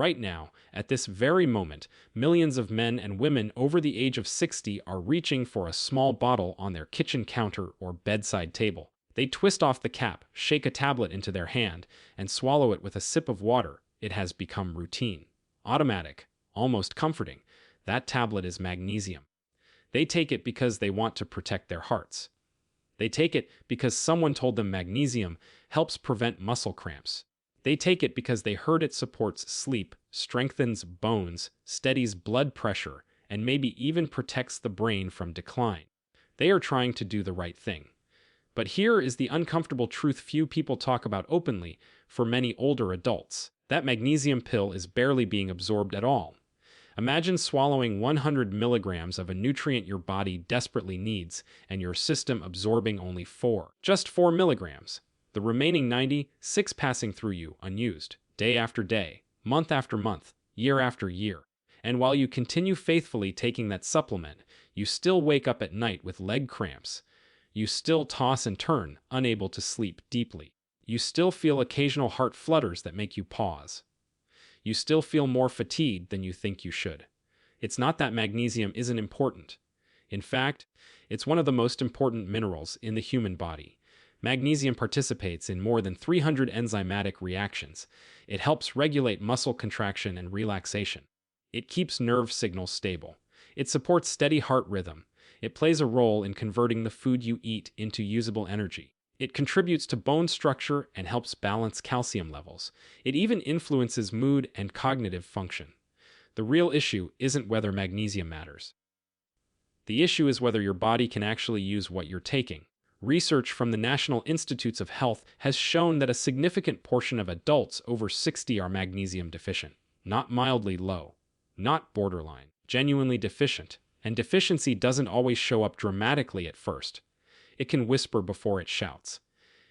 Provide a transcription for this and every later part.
Right now, at this very moment, millions of men and women over the age of 60 are reaching for a small bottle on their kitchen counter or bedside table. They twist off the cap, shake a tablet into their hand, and swallow it with a sip of water. It has become routine, automatic, almost comforting. That tablet is magnesium. They take it because they want to protect their hearts. They take it because someone told them magnesium helps prevent muscle cramps. They take it because they heard it supports sleep, strengthens bones, steadies blood pressure, and maybe even protects the brain from decline. They are trying to do the right thing. But here is the uncomfortable truth few people talk about openly for many older adults. That magnesium pill is barely being absorbed at all. Imagine swallowing 100 milligrams of a nutrient your body desperately needs and your system absorbing only 4. Just 4 milligrams. The remaining 96 passing through you unused, day after day, month after month, year after year. And while you continue faithfully taking that supplement, you still wake up at night with leg cramps. You still toss and turn, unable to sleep deeply. You still feel occasional heart flutters that make you pause. You still feel more fatigued than you think you should. It's not that magnesium isn't important. In fact, it's one of the most important minerals in the human body. Magnesium participates in more than 300 enzymatic reactions. It helps regulate muscle contraction and relaxation. It keeps nerve signals stable. It supports steady heart rhythm. It plays a role in converting the food you eat into usable energy. It contributes to bone structure and helps balance calcium levels. It even influences mood and cognitive function. The real issue isn't whether magnesium matters. The issue is whether your body can actually use what you're taking. Research from the National Institutes of Health has shown that a significant portion of adults over 60 are magnesium deficient. Not mildly low, not borderline, genuinely deficient. And deficiency doesn't always show up dramatically at first. It can whisper before it shouts.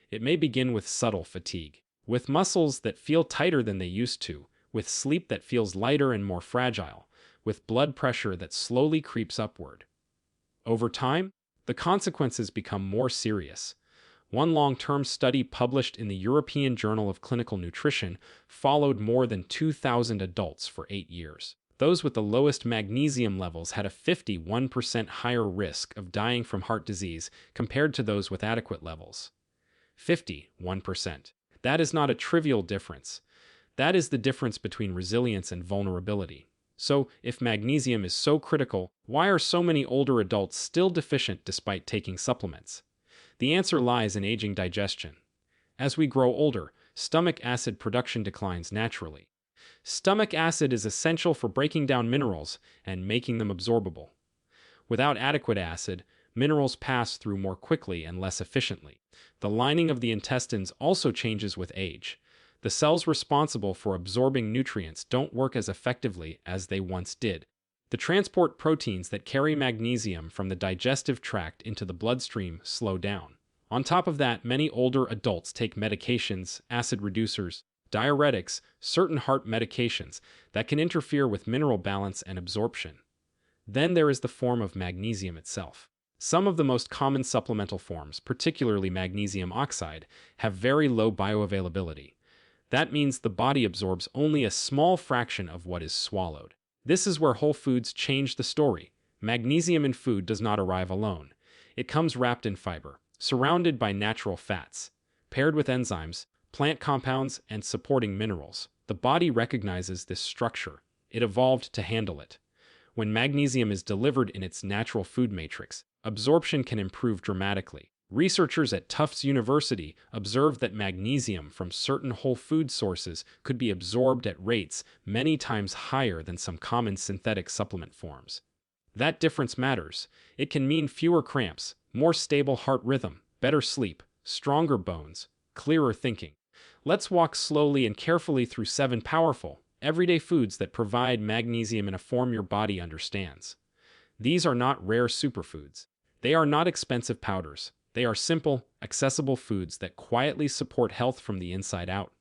It may begin with subtle fatigue, with muscles that feel tighter than they used to, with sleep that feels lighter and more fragile, with blood pressure that slowly creeps upward. Over time, the consequences become more serious. One long-term study published in the European Journal of Clinical Nutrition followed more than 2,000 adults for 8 years. Those with the lowest magnesium levels had a 51% higher risk of dying from heart disease compared to those with adequate levels. 51%. That is not a trivial difference. That is the difference between resilience and vulnerability. So, if magnesium is so critical, why are so many older adults still deficient despite taking supplements? The answer lies in aging digestion. As we grow older, stomach acid production declines naturally. Stomach acid is essential for breaking down minerals and making them absorbable. Without adequate acid, minerals pass through more quickly and less efficiently. The lining of the intestines also changes with age. The cells responsible for absorbing nutrients don't work as effectively as they once did. The transport proteins that carry magnesium from the digestive tract into the bloodstream slow down. On top of that, many older adults take medications, acid reducers, diuretics, certain heart medications that can interfere with mineral balance and absorption. Then there is the form of magnesium itself. Some of the most common supplemental forms, particularly magnesium oxide, have very low bioavailability. That means the body absorbs only a small fraction of what is swallowed. This is where whole foods change the story. Magnesium in food does not arrive alone. It comes wrapped in fiber, surrounded by natural fats, paired with enzymes, plant compounds, and supporting minerals. The body recognizes this structure. It evolved to handle it. When magnesium is delivered in its natural food matrix, absorption can improve dramatically. Researchers at Tufts University observed that magnesium from certain whole food sources could be absorbed at rates many times higher than some common synthetic supplement forms. That difference matters. It can mean fewer cramps, more stable heart rhythm, better sleep, stronger bones, clearer thinking. Let's walk slowly and carefully through 7 powerful, everyday foods that provide magnesium in a form your body understands. These are not rare superfoods. They are not expensive powders. They are simple, accessible foods that quietly support health from the inside out.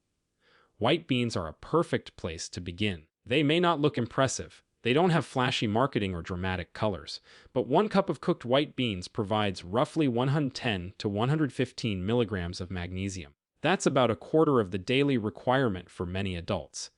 White beans are a perfect place to begin. They may not look impressive. They don't have flashy marketing or dramatic colors, but 1 cup of cooked white beans provides roughly 110 to 115 milligrams of magnesium. That's about a quarter of the daily requirement for many adults.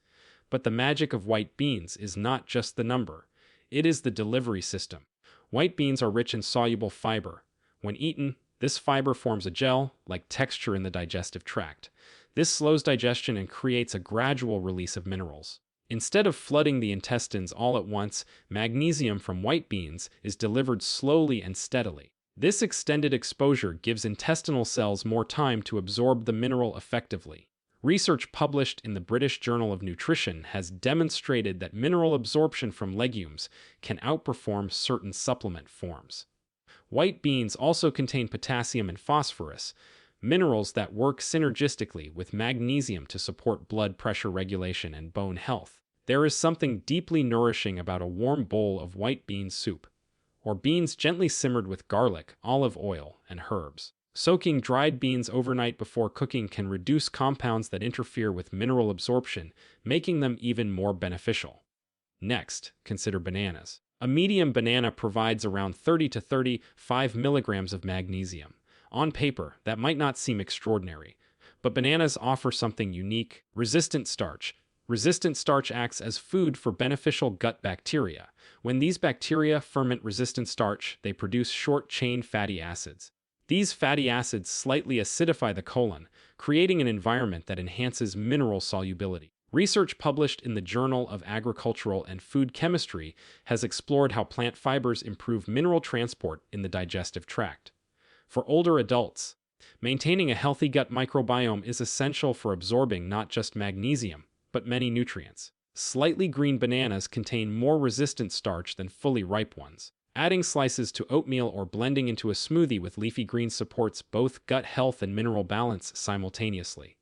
But the magic of white beans is not just the number, it is the delivery system. White beans are rich in soluble fiber. When eaten, this fiber forms a gel-like texture in the digestive tract. This slows digestion and creates a gradual release of minerals. Instead of flooding the intestines all at once, magnesium from white beans is delivered slowly and steadily. This extended exposure gives intestinal cells more time to absorb the mineral effectively. Research published in the British Journal of Nutrition has demonstrated that mineral absorption from legumes can outperform certain supplement forms. White beans also contain potassium and phosphorus, minerals that work synergistically with magnesium to support blood pressure regulation and bone health. There is something deeply nourishing about a warm bowl of white bean soup, or beans gently simmered with garlic, olive oil, and herbs. Soaking dried beans overnight before cooking can reduce compounds that interfere with mineral absorption, making them even more beneficial. Next, consider bananas. A medium banana provides around 30 to 35 milligrams of magnesium. On paper, that might not seem extraordinary, but bananas offer something unique: resistant starch. Resistant starch acts as food for beneficial gut bacteria. When these bacteria ferment resistant starch, they produce short-chain fatty acids. These fatty acids slightly acidify the colon, creating an environment that enhances mineral solubility. Research published in the Journal of Agricultural and Food Chemistry has explored how plant fibers improve mineral transport in the digestive tract. For older adults, maintaining a healthy gut microbiome is essential for absorbing not just magnesium, but many nutrients. Slightly green bananas contain more resistant starch than fully ripe ones. Adding slices to oatmeal or blending into a smoothie with leafy greens supports both gut health and mineral balance simultaneously.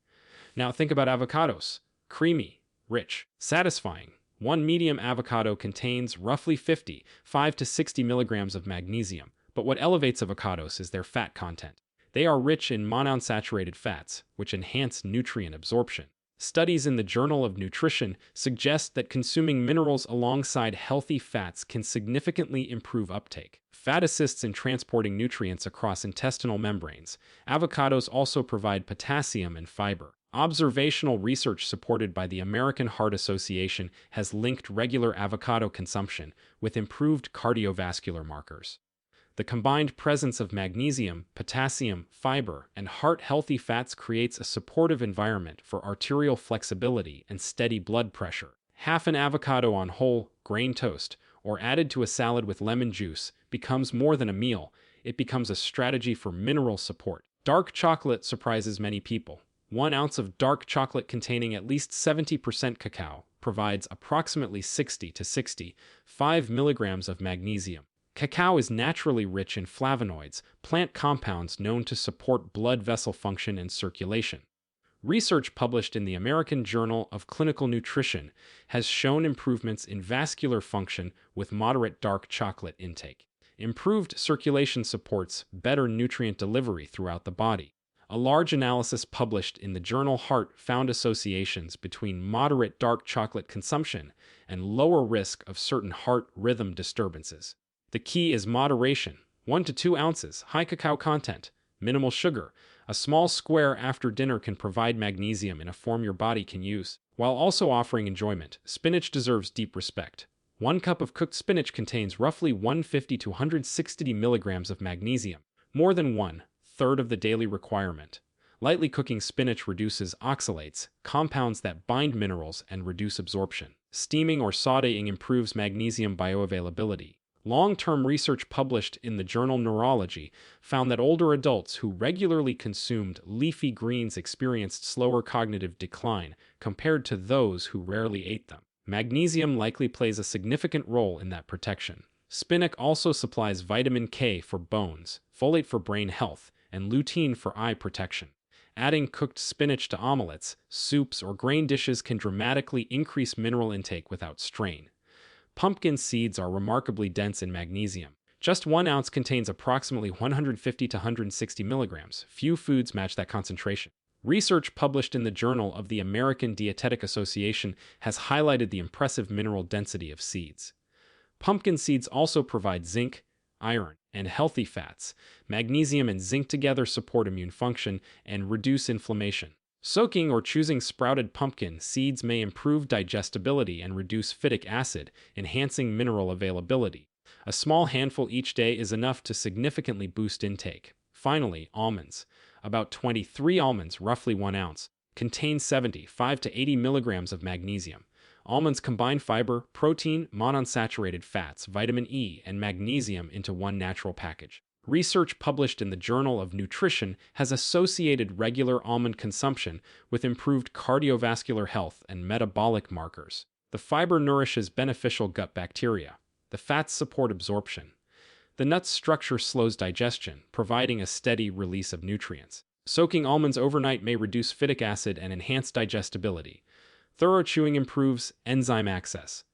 Now think about avocados. Creamy, rich, satisfying. One medium avocado contains roughly 55 to 60 milligrams of magnesium, but what elevates avocados is their fat content. They are rich in monounsaturated fats, which enhance nutrient absorption. Studies in the Journal of Nutrition suggest that consuming minerals alongside healthy fats can significantly improve uptake. Fat assists in transporting nutrients across intestinal membranes. Avocados also provide potassium and fiber. Observational research supported by the American Heart Association has linked regular avocado consumption with improved cardiovascular markers. The combined presence of magnesium, potassium, fiber, and heart-healthy fats creates a supportive environment for arterial flexibility and steady blood pressure. Half an avocado on whole grain toast, or added to a salad with lemon juice, becomes more than a meal. It becomes a strategy for mineral support. Dark chocolate surprises many people. 1 ounce of dark chocolate containing at least 70% cacao provides approximately 60 to 65 milligrams of magnesium. Cacao is naturally rich in flavonoids, plant compounds known to support blood vessel function and circulation. Research published in the American Journal of Clinical Nutrition has shown improvements in vascular function with moderate dark chocolate intake. Improved circulation supports better nutrient delivery throughout the body. A large analysis published in the journal Heart found associations between moderate dark chocolate consumption and lower risk of certain heart rhythm disturbances. The key is moderation: 1 to 2 ounces, high cacao content, minimal sugar. A small square after dinner can provide magnesium in a form your body can use, while also offering enjoyment. Spinach deserves deep respect. 1 cup of cooked spinach contains roughly 150 to 160 milligrams of magnesium, more than 1/3 of the daily requirement. Lightly cooking spinach reduces oxalates, compounds that bind minerals and reduce absorption. Steaming or sautéing improves magnesium bioavailability. Long-term research published in the journal Neurology found that older adults who regularly consumed leafy greens experienced slower cognitive decline compared to those who rarely ate them. Magnesium likely plays a significant role in that protection. Spinach also supplies vitamin K for bones, folate for brain health, and lutein for eye protection. Adding cooked spinach to omelets, soups, or grain dishes can dramatically increase mineral intake without strain. Pumpkin seeds are remarkably dense in magnesium. Just 1 ounce contains approximately 150 to 160 milligrams. Few foods match that concentration. Research published in the Journal of the American Dietetic Association has highlighted the impressive mineral density of seeds. Pumpkin seeds also provide zinc, iron, and healthy fats. Magnesium and zinc together support immune function and reduce inflammation. Soaking or choosing sprouted pumpkin seeds may improve digestibility and reduce phytic acid, enhancing mineral availability. A small handful each day is enough to significantly boost intake. Finally, almonds. About 23 almonds, roughly 1 ounce, contain 75 to 80 milligrams of magnesium. Almonds combine fiber, protein, monounsaturated fats, vitamin E, and magnesium into one natural package. Research published in the Journal of Nutrition has associated regular almond consumption with improved cardiovascular health and metabolic markers. The fiber nourishes beneficial gut bacteria. The fats support absorption. The nut's structure slows digestion, providing a steady release of nutrients. Soaking almonds overnight may reduce phytic acid and enhance digestibility. Thorough chewing improves enzyme access.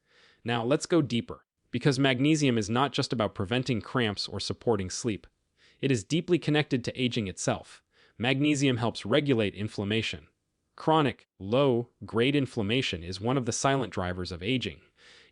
Now let's go deeper. Because magnesium is not just about preventing cramps or supporting sleep. It is deeply connected to aging itself. Magnesium helps regulate inflammation. Chronic, low-grade inflammation is one of the silent drivers of aging.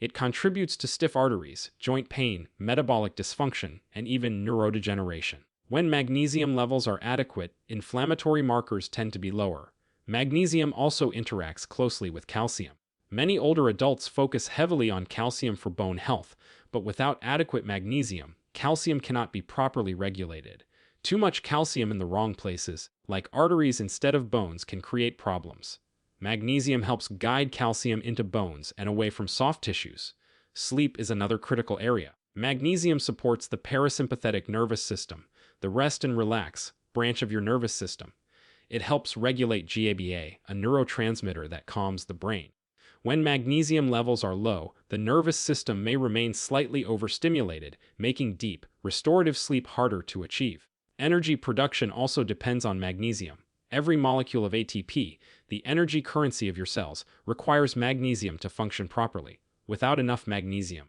It contributes to stiff arteries, joint pain, metabolic dysfunction, and even neurodegeneration. When magnesium levels are adequate, inflammatory markers tend to be lower. Magnesium also interacts closely with calcium. Many older adults focus heavily on calcium for bone health, but without adequate magnesium, calcium cannot be properly regulated. Too much calcium in the wrong places, like arteries instead of bones, can create problems. Magnesium helps guide calcium into bones and away from soft tissues. Sleep is another critical area. Magnesium supports the parasympathetic nervous system, the rest and relax branch of your nervous system. It helps regulate GABA, a neurotransmitter that calms the brain. When magnesium levels are low, the nervous system may remain slightly overstimulated, making deep, restorative sleep harder to achieve. Energy production also depends on magnesium. Every molecule of ATP, the energy currency of your cells, requires magnesium to function properly. Without enough magnesium,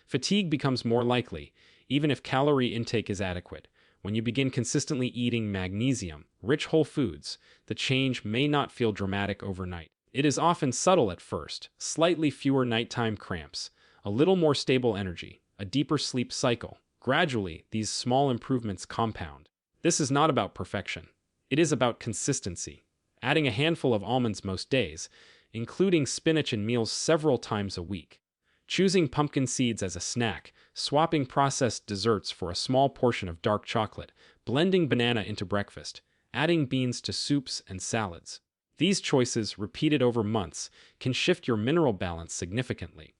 fatigue becomes more likely, even if calorie intake is adequate. When you begin consistently eating magnesium-rich whole foods, the change may not feel dramatic overnight. It is often subtle at first: slightly fewer nighttime cramps, a little more stable energy, a deeper sleep cycle. Gradually, these small improvements compound. This is not about perfection. It is about consistency. Adding a handful of almonds most days, including spinach in meals several times a week. Choosing pumpkin seeds as a snack, swapping processed desserts for a small portion of dark chocolate, blending banana into breakfast, adding beans to soups and salads. These choices, repeated over months, can shift your mineral balance significantly.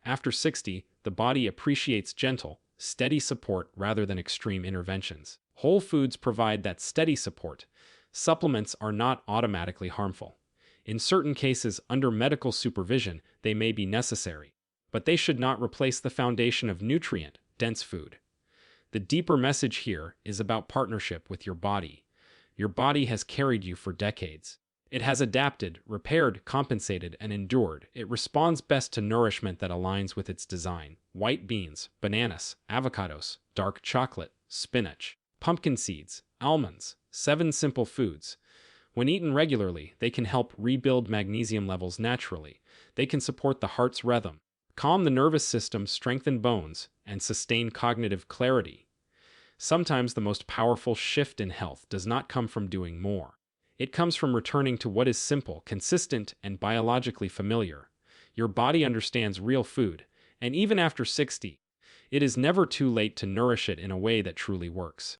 After 60, the body appreciates gentle, steady support rather than extreme interventions. Whole foods provide that steady support. Supplements are not automatically harmful. In certain cases, under medical supervision, they may be necessary, but they should not replace the foundation of nutrient-dense food. The deeper message here is about partnership with your body. Your body has carried you for decades. It has adapted, repaired, compensated, and endured. It responds best to nourishment that aligns with its design. White beans, bananas, avocados, dark chocolate, spinach, pumpkin seeds, almonds, 7 simple foods. When eaten regularly, they can help rebuild magnesium levels naturally. They can support the heart's rhythm, calm the nervous system, strengthen bones, and sustain cognitive clarity. Sometimes the most powerful shift in health does not come from doing more. It comes from returning to what is simple, consistent, and biologically familiar. Your body understands real food, and even after 60, it is never too late to nourish it in a way that truly works.